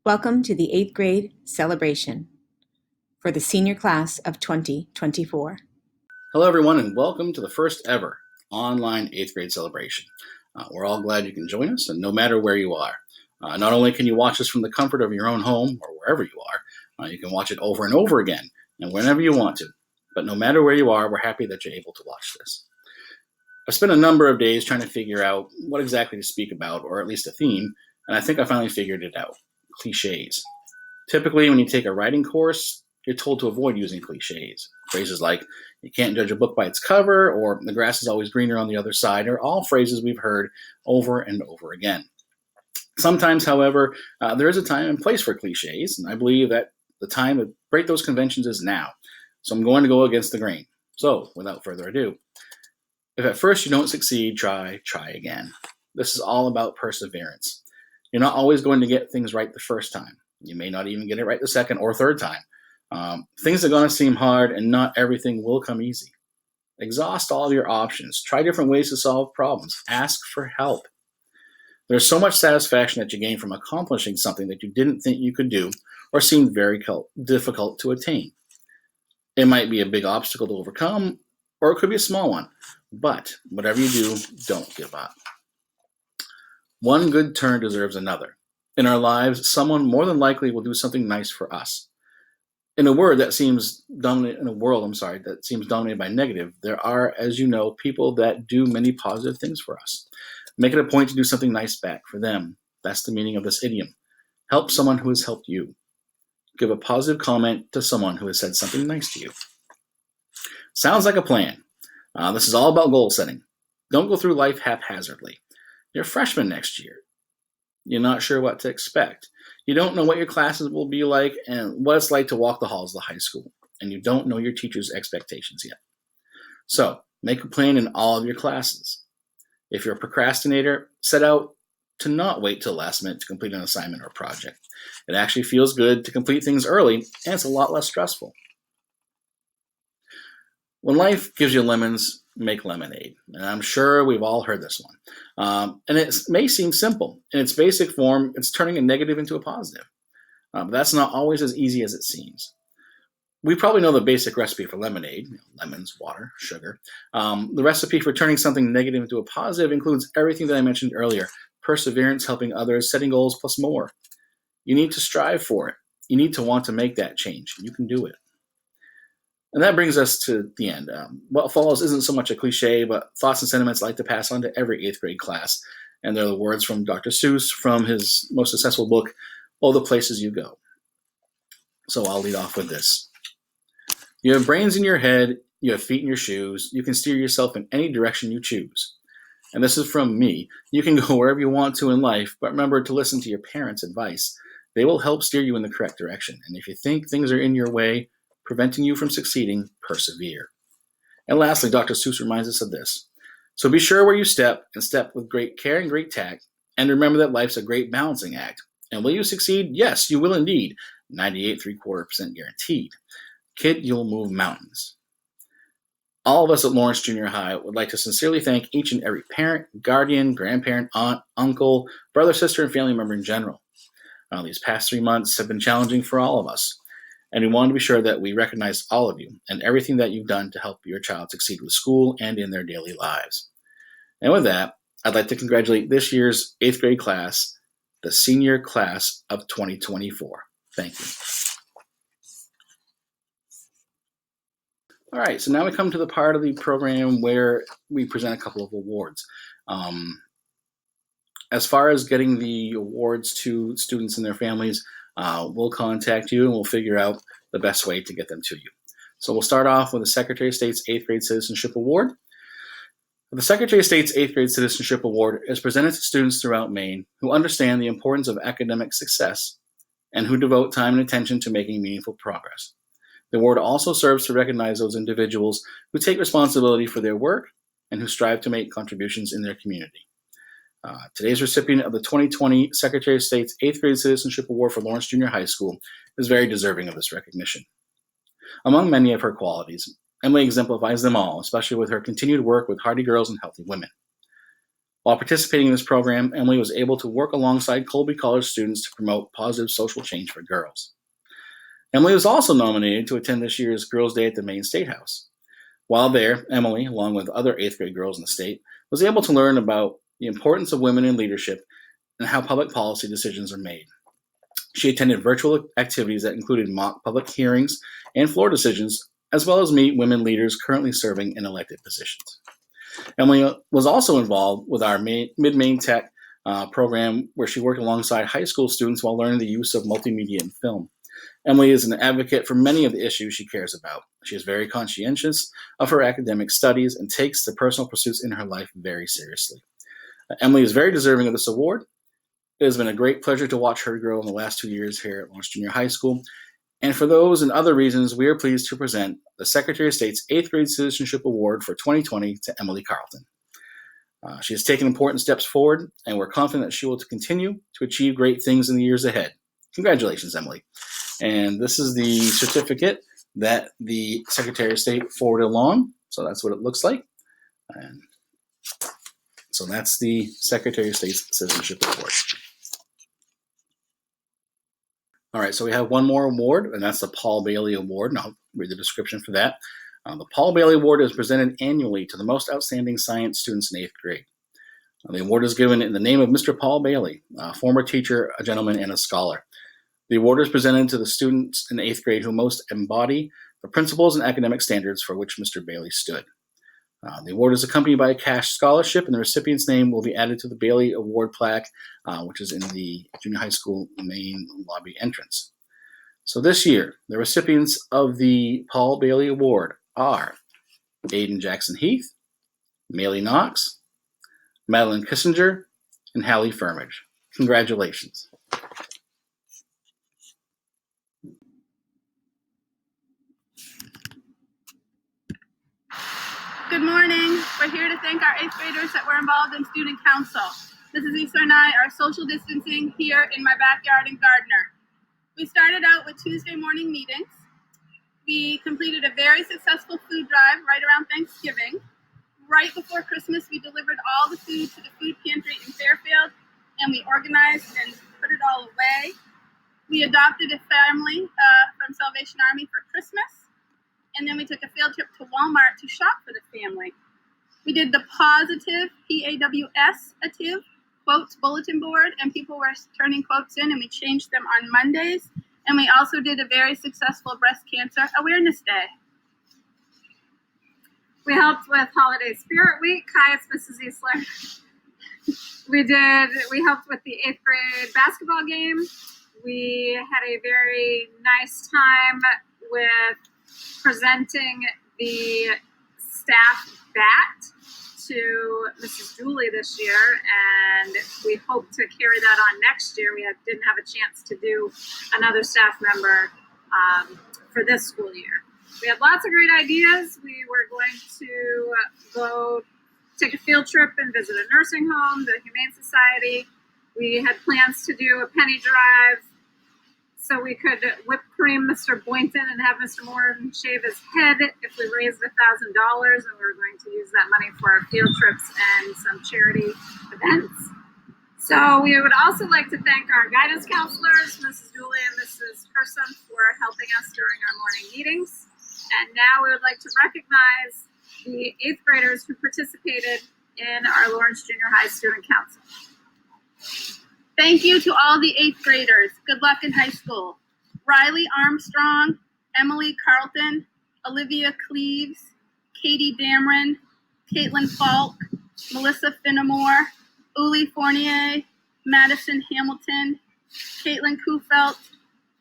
Welcome to the 8th grade celebration for the senior class of 2024. Hello, everyone, and welcome to the first ever online 8th grade celebration. We're all glad you can join us, and no matter where you are. Not only can you watch us from the comfort of your own home or wherever you are, you can watch it over and over again and whenever you want to. But no matter where you are, we're happy that you're able to watch this. I've spent a number of days trying to figure out what exactly to speak about, or at least a theme, and I think I finally figured it out. Cliches. Typically, when you take a writing course, you're told to avoid using cliches. Phrases like, you can't judge a book by its cover, or the grass is always greener on the other side, are all phrases we've heard over and over again. Sometimes, however, there is a time and place for cliches, and I believe that the time to break those conventions is now. So I'm going to go against the grain. So, without further ado, if at first you don't succeed, try again. This is all about perseverance. You're not always going to get things right the first time. You may not even get it right the second or third time. Things are going to seem hard, and not everything will come easy. Exhaust all of your options. Try different ways to solve problems. Ask for help. There's so much satisfaction that you gain from accomplishing something that you didn't think you could do or seemed very difficult to attain. It might be a big obstacle to overcome, or it could be a small one. But whatever you do, don't give up. One good turn deserves another. In our lives, someone more than likely will do something nice for us. In a world that seems dominated by negative, there are, as you know, people that do many positive things for us. Make it a point to do something nice back for them. That's the meaning of this idiom. Help someone who has helped you. Give a positive comment to someone who has said something nice to you. Sounds like a plan. This is all about goal setting. Don't go through life haphazardly. You're a freshman next year. You're not sure what to expect. You don't know what your classes will be like and what it's like to walk the halls of the high school. And you don't know your teacher's expectations yet. So, make a plan in all of your classes. If you're a procrastinator, set out to not wait till the last minute to complete an assignment or project. It actually feels good to complete things early, and it's a lot less stressful. When life gives you lemons, make lemonade. And I'm sure we've all heard this one. And it may seem simple. In its basic form, it's turning a negative into a positive. But that's not always as easy as it seems. We probably know the basic recipe for lemonade: lemons, water, sugar. The recipe for turning something negative into a positive includes everything that I mentioned earlier: perseverance, helping others, setting goals, plus more. You need to strive for it. You need to want to make that change. You can do it. And that brings us to the end. What follows isn't so much a cliche, but thoughts and sentiments I like to pass on to every 8th grade class. And they're the words from Dr. Seuss from his most successful book, All the Places You Go. So I'll lead off with this. You have brains in your head, you have feet in your shoes, you can steer yourself in any direction you choose. And this is from me. You can go wherever you want to in life, but remember to listen to your parents' advice. They will help steer you in the correct direction. And if you think things are in your way, preventing you from succeeding, persevere. And lastly, Dr. Seuss reminds us of this. So be sure where you step, and step with great care and great tact, and remember that life's a great balancing act. And will you succeed? Yes, you will indeed. 98.75% guaranteed. Kid, you'll move mountains. All of us at Lawrence Junior High would like to sincerely thank each and every parent, guardian, grandparent, aunt, uncle, brother, sister, and family member in general. These past 3 months have been challenging for all of us. And we want to be sure that we recognize all of you and everything that you've done to help your child succeed with school and in their daily lives. And with that, I'd like to congratulate this year's 8th grade class, the senior class of 2024. Thank you. All right, so now we come to the part of the program where we present a couple of awards. As far as getting the awards to students and their families, we'll contact you and we'll figure out the best way to get them to you. So we'll start off with the Secretary of State's 8th grade Citizenship Award. The Secretary of State's 8th grade Citizenship Award is presented to students throughout Maine who understand the importance of academic success and who devote time and attention to making meaningful progress. The award also serves to recognize those individuals who take responsibility for their work and who strive to make contributions in their community. Today's recipient of the 2020 Secretary of State's 8th grade Citizenship Award for Lawrence Junior High School is very deserving of this recognition. Among many of her qualities, Emily exemplifies them all, especially with her continued work with hardy girls and healthy women. While participating in this program, Emily was able to work alongside Colby College students to promote positive social change for girls. Emily was also nominated to attend this year's Girls' Day at the Maine State House. While there, Emily, along with other 8th grade girls in the state, was able to learn about the importance of women in leadership and how public policy decisions are made. She attended virtual activities that included mock public hearings and floor decisions, as well as meet women leaders currently serving in elected positions. Emily was also involved with our Mid-Maine Tech program, where she worked alongside high school students while learning the use of multimedia and film. Emily is an advocate for many of the issues she cares about. She is very conscientious of her academic studies and takes the personal pursuits in her life very seriously. Emily is very deserving of this award. It has been a great pleasure to watch her grow in the last 2 years here at Lawrence Junior High School. And for those and other reasons, we are pleased to present the Secretary of State's 8th grade Citizenship Award for 2020 to Emily Carlton. She has taken important steps forward, and we're confident that she will continue to achieve great things in the years ahead. Congratulations, Emily. And this is the certificate that the Secretary of State forwarded along. So that's what it looks like. And so that's the Secretary of State's Citizenship Award. All right, so we have one more award, and that's the Paul Bailey Award, and I'll read the description for that. The Paul Bailey Award is presented annually to the most outstanding science students in 8th grade. The award is given in the name of Mr. Paul Bailey, a former teacher, a gentleman, and a scholar. The award is presented to the students in 8th grade who most embody the principles and academic standards for which Mr. Bailey stood. The award is accompanied by a cash scholarship, and the recipient's name will be added to the Bailey Award plaque, which is in the junior high school main lobby entrance. So this year, the recipients of the Paul Bailey Award are Aiden Jackson Heath, Maylee Knox, Madeline Kissinger, and Hallie Firmage. Congratulations. Good morning. We're here to thank our 8th graders that were involved in student council. Mrs. Easter and I are social distancing here in my backyard in Gardner. We started out with Tuesday morning meetings. We completed a very successful food drive right around Thanksgiving. Right before Christmas, we delivered all the food to the food pantry in Fairfield, and we organized and put it all away. We adopted a family from Salvation Army for Christmas. And then we took a field trip to Walmart to shop for the family. We did the positive, PAWS-ative quotes bulletin board, and people were turning quotes in, and we changed them on Mondays. And we also did a very successful Breast Cancer Awareness Day. We helped with Holiday Spirit Week. Hi, it's Mrs. Easler. We helped with the 8th grade basketball game. We had a very nice time with presenting the staff bat to Mrs. Julie this year, and we hope to carry that on next year. We didn't have a chance to do another staff member for this school year. We had lots of great ideas. We were going to go take a field trip and visit a nursing home, the Humane Society. We had plans to do a penny drive so we could whip cream Mr. Boynton and have Mr. Moore shave his head if we raised $1,000, and we were going to use that money for our field trips and some charity events. So we would also like to thank our guidance counselors, Mrs. Dooley and Mrs. Hersom, for helping us during our morning meetings. And now we would like to recognize the 8th graders who participated in our Lawrence Junior High Student Council. Thank you to all the 8th graders. Good luck in high school. Riley Armstrong, Emily Carlton, Olivia Cleaves, Katie Dameron, Caitlin Falk, Melissa Finnemore, Uli Fournier, Madison Hamilton, Caitlin Kufelt,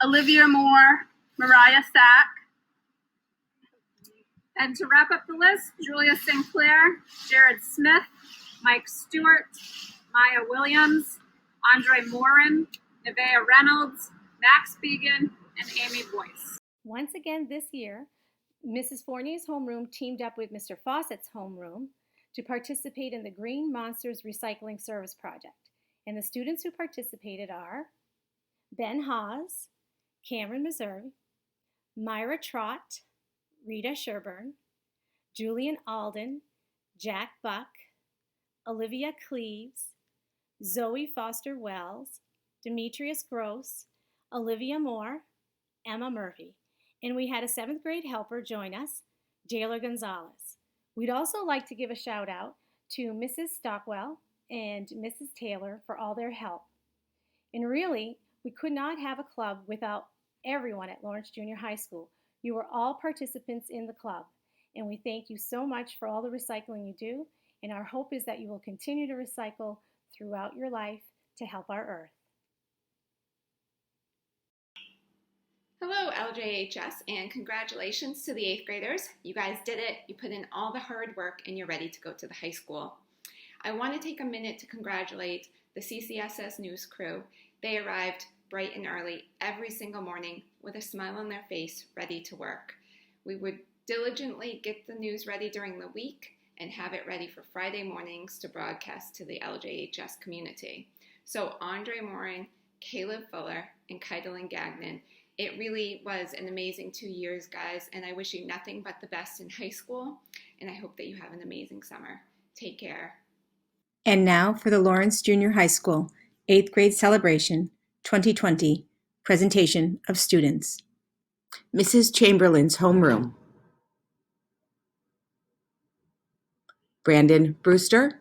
Olivia Moore, Mariah Sack. And to wrap up the list, Julia Sinclair, Jared Smith, Mike Stewart, Maya Williams, Andre Morin, Nevaeh Reynolds, Max Began, and Amy Boyce. Once again this year, Mrs. Fournier's homeroom teamed up with Mr. Fawcett's homeroom to participate in the Green Monsters Recycling Service Project. And the students who participated are Ben Haas, Cameron Missouri, Myra Trott, Rita Sherburne, Julian Alden, Jack Buck, Olivia Cleves, Zoe Foster Wells, Demetrius Gross, Olivia Moore, Emma Murphy. And we had a 7th grade helper join us, Jailer Gonzalez. We'd also like to give a shout out to Mrs. Stockwell and Mrs. Taylor for all their help. And really, we could not have a club without everyone at Lawrence Junior High School. You are all participants in the club, and we thank you so much for all the recycling you do, and our hope is that you will continue to recycle throughout your life to help our earth. Hello, LJHS, and congratulations to the 8th graders. You guys did it. You put in all the hard work, and you're ready to go to the high school. I want to take a minute to congratulate the CCSS News crew. They arrived bright and early every single morning with a smile on their face, ready to work. We would diligently get the news ready during the week and have it ready for Friday mornings to broadcast to the LJHS community. So Andre Morin, Caleb Fuller, and Keidelin Gagnon, it really was an amazing 2 years, guys, and I wish you nothing but the best in high school, and I hope that you have an amazing summer. Take care. And now for the Lawrence Junior High School 8th grade celebration 2020 presentation of students. Mrs. Chamberlain's homeroom. Brandon Brewster.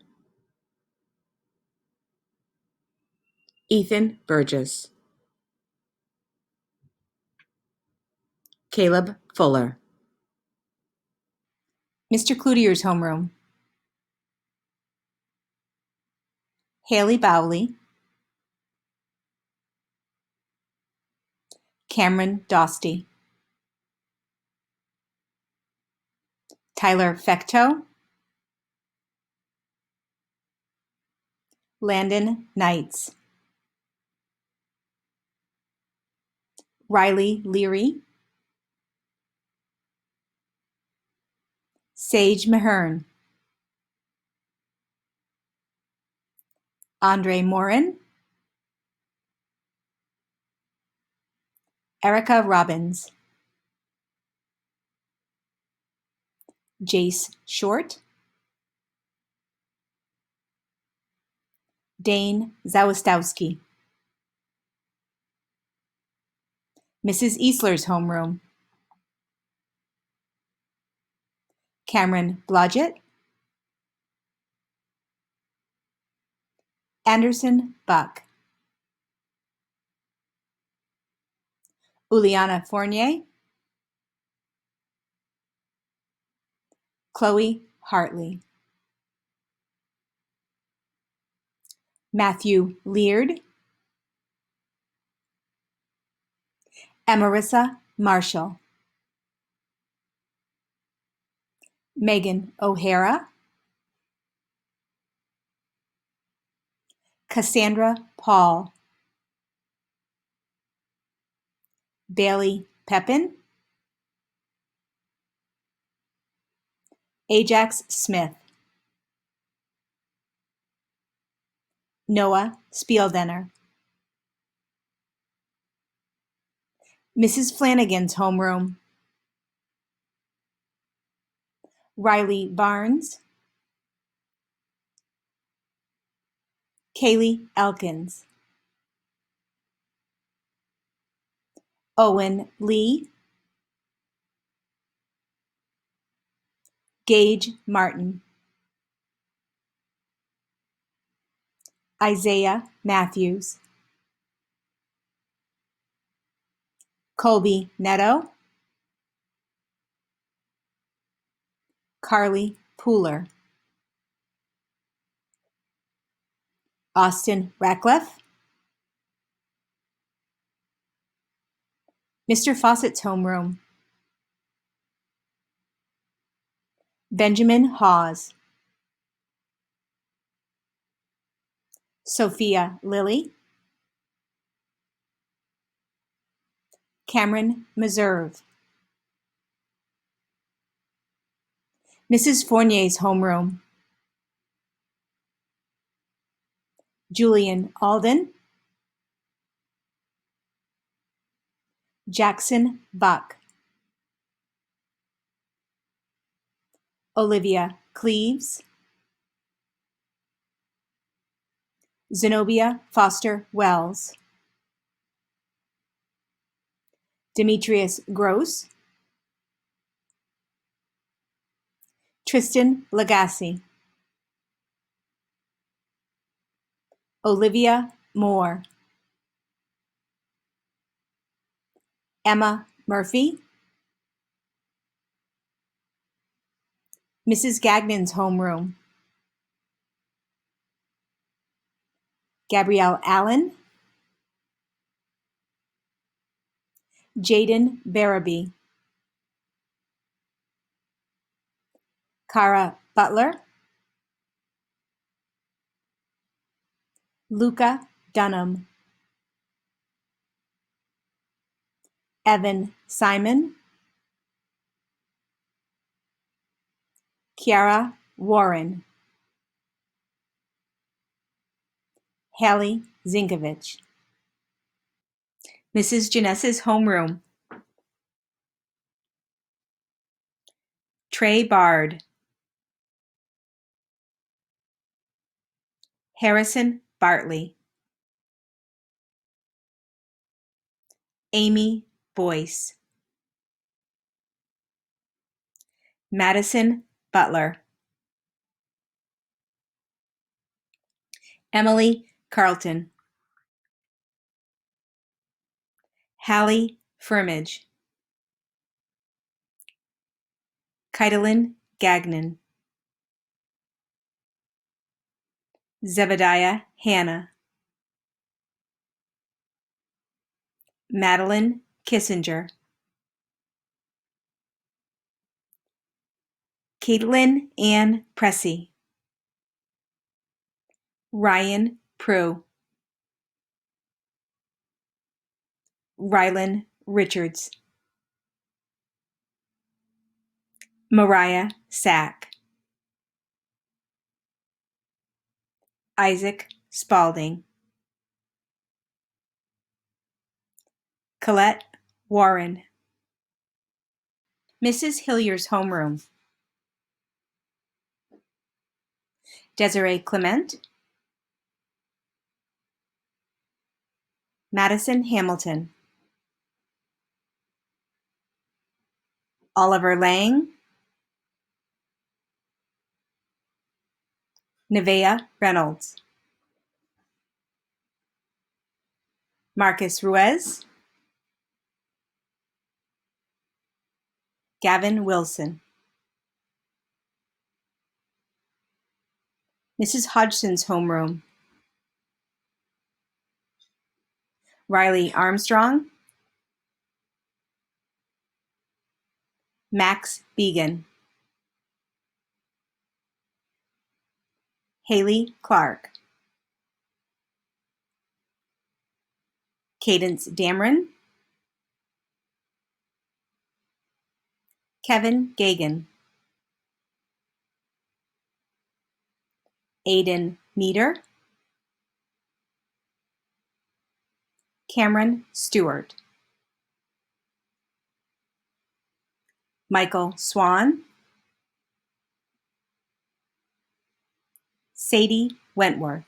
Ethan Burgess. Caleb Fuller. Mr. Cloutier's homeroom. Haley Bowley. Cameron Dosty. Tyler Fecto. Landon Knights. Riley Leary. Sage Mahern. Andre Morin. Erica Robbins. Jace Short. Dane Zawistowski. Mrs. Easler's homeroom. Cameron Blodgett. Anderson Buck. Uliana Fournier. Chloe Hartley. Matthew Leard. Emarissa Marshall. Megan O'Hara. Cassandra Paul. Bailey Pepin. Ajax Smith. Noah Spieldenner. Mrs. Flanagan's homeroom. Riley Barnes. Kaylee Elkins. Owen Lee. Gage Martin. Isaiah Matthews. Colby Netto. Carly Pooler. Austin Ratcliffe. Mr. Fawcett's homeroom. Benjamin Hawes. Sophia Lilly. Cameron Meserve. Mrs. Fournier's homeroom. Julian Alden. Jackson Buck. Olivia Cleves. Zenobia Foster Wells, Demetrius Gross, Tristan Lagasse, Olivia Moore, Emma Murphy, Mrs. Gagnon's homeroom, Gabrielle Allen, Jaden Barabee, Cara Butler, Luca Dunham, Evan Simon, Kiara Warren, Hallie Zinkovich. Mrs. Janessa's homeroom, Trey Bard, Harrison Bartley, Amy Boyce, Madison Butler, Emily Carlton, Hallie Firmage, Kaitlin Gagnon, Zebediah Hannah, Madeline Kissinger, Caitlin Ann Pressey, Ryan Prue, Rylan Richards, Mariah Sack, Isaac Spalding, Colette Warren. Mrs. Hillier's homeroom, Desiree Clement, Madison Hamilton, Oliver Lang, Nevaeh Reynolds, Marcus Ruiz, Gavin Wilson. Mrs. Hodgson's homeroom, Riley Armstrong, Max Began, Haley Clark, Cadence Dameron, Kevin Gagan, Aiden Meter, Cameron Stewart, Michael Swan, Sadie Wentworth.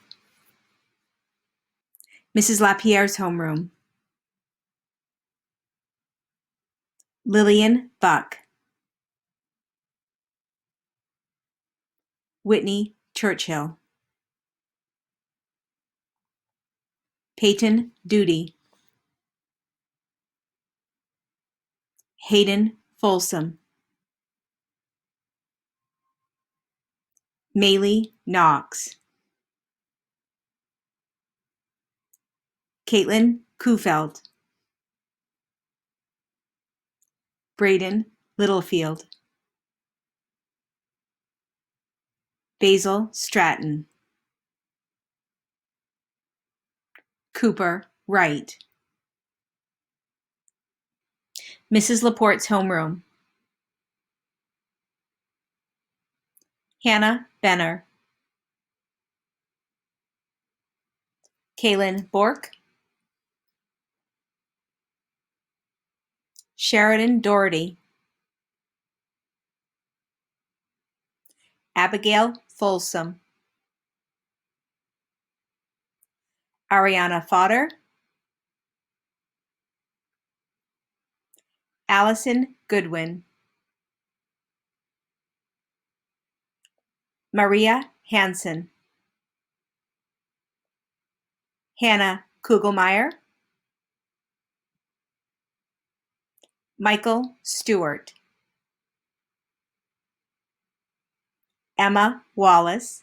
Mrs. Lapierre's homeroom, Lillian Buck, Whitney Churchill, Peyton Duty, Hayden Folsom, Maylee Knox, Caitlin Kufeld, Braden Littlefield, Basil Stratton, Cooper Wright. Mrs. Laporte's homeroom, Hannah Benner, Kaylin Bork, Sheridan Doherty, Abigail Folsom, Ariana Fodder, Allison Goodwin, Maria Hansen, Hannah Kugelmeyer, Michael Stewart, Emma Wallace,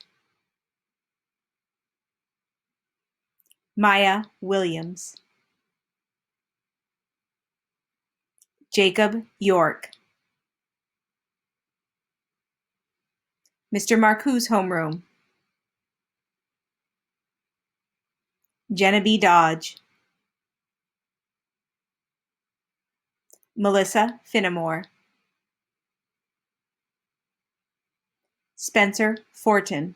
Maya Williams, Jacob York, Mr. Marcoux's homeroom, Jenna B. Dodge, Melissa Finnemore, Spencer Fortin,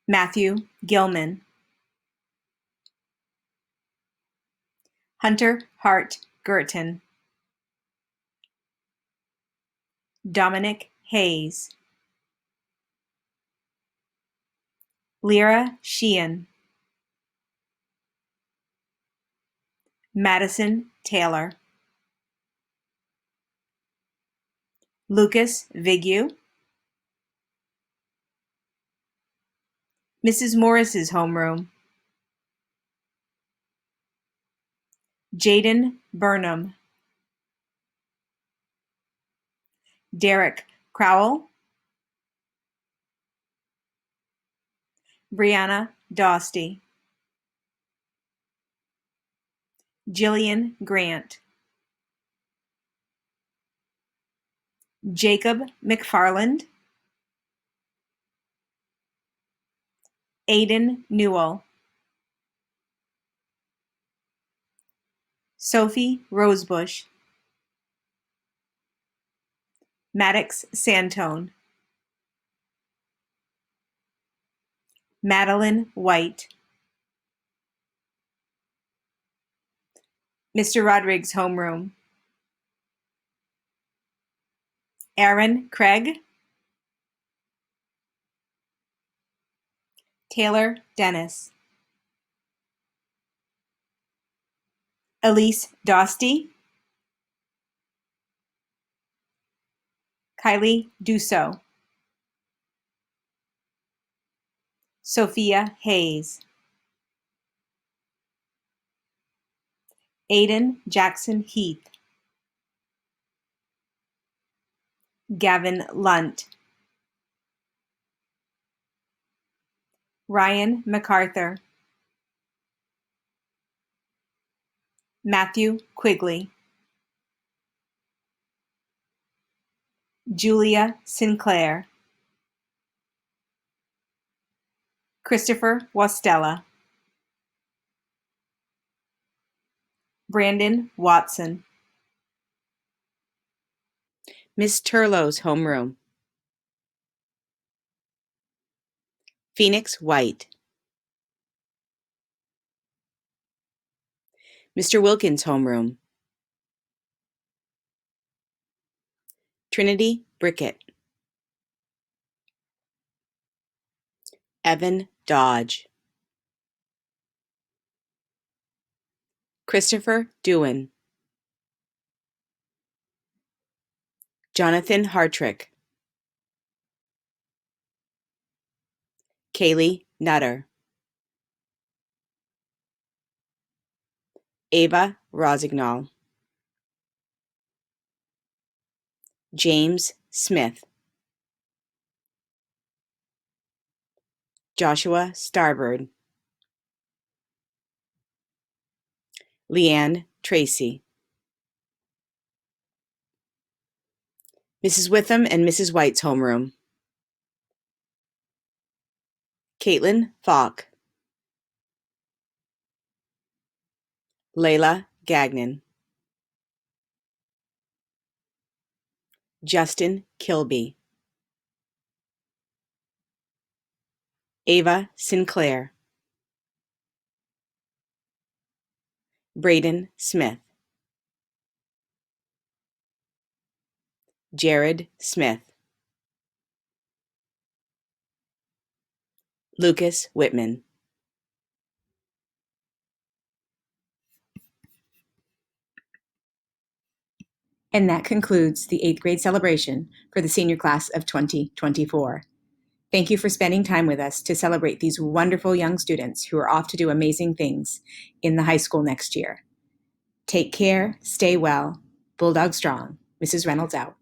Matthew Gilman, Hunter Hart Girton, Dominic Hayes, Lyra Sheehan, Madison Taylor, Lucas Vigu, Mrs. Morris's homeroom, Jaden Burnham, Derek Crowell, Brianna Dostey, Jillian Grant, Jacob McFarland, Aiden Newell, Sophie Rosebush, Maddox Santone, Madeline White, Mr. Rodrigues' homeroom, Aaron Craig, Taylor Dennis, Elise Dostey, Kylie Dussault, Sophia Hayes, Aiden Jackson Heath, Gavin Lunt, Ryan MacArthur, Matthew Quigley, Julia Sinclair, Christopher Wastella, Brandon Watson, Miss Turlow's homeroom, Phoenix White, Mr. Wilkins' homeroom, Trinity Brickett, Evan Dodge, Christopher Dewan, Jonathan Hartrick, Kaylee Nutter, Ava Rosignol, James Smith, Joshua Starbird, Leanne Tracy, Mrs. Witham and Mrs. White's homeroom, Caitlin Falk, Layla Gagnon, Justin Kilby, Ava Sinclair, Braden Smith, Jared Smith, Lucas Whitman. And that concludes the 8th grade celebration for the senior class of 2024. Thank you for spending time with us to celebrate these wonderful young students who are off to do amazing things in the high school next year. Take care, stay well, Bulldog strong. Mrs. Reynolds out.